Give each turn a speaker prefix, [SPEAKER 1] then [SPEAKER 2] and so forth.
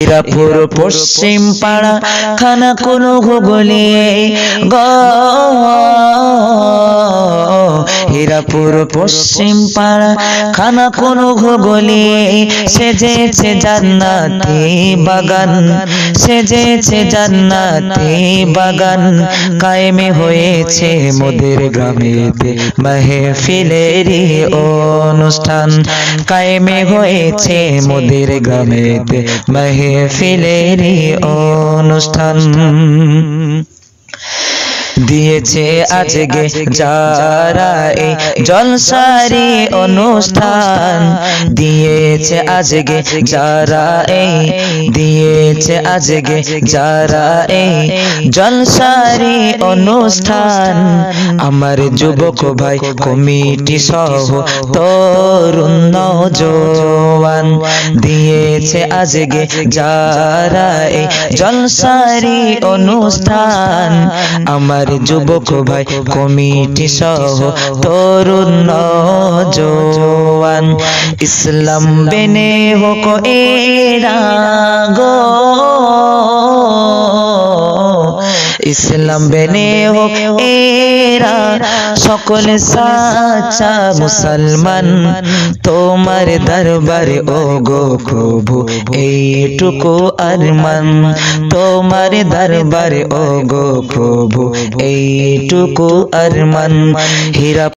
[SPEAKER 1] হীরাপুর পশ্চিম পাড়া খানা কোনো হুগলি হীরাপুর পশ্চিম পাড়া খানা কোনো হুগলি সেজেছে জান্নাতি বাগান সেজেছে জান্নাতি বাগান কায়েমে হয়েছে মোদের গ্রামেতে মাহফিলেরই অনুষ্ঠান কায়েমে হয়েছে মোদের গ্রামেতে মাহফিলেরই অনুষ্ঠান দিয়েছে আজকে যারা এই জলসারি অনুষ্ঠান দিয়েছে আজকে যারা এই দিয়েছে আজকে যারা এই জলসারি অনুষ্ঠান আমার যুবক ভাই কমিটি সহ তরুণ নওজোয়ান দিয়েছে আজকে যারা এই জলসারি অনুষ্ঠান আমার যুবক ভাই কমিটি সহ তরুণ নওজোয়ান ইসলাম বেনে হোক এরা গো ইসলাম বেনে হোক এরা সকলে সাচ্চা মুসলমান তোমার দরবারে ও গো প্রভু এইটুকু আরমান তোমার দরবারে ও গো প্রভু এইটুকু আরমান হীরা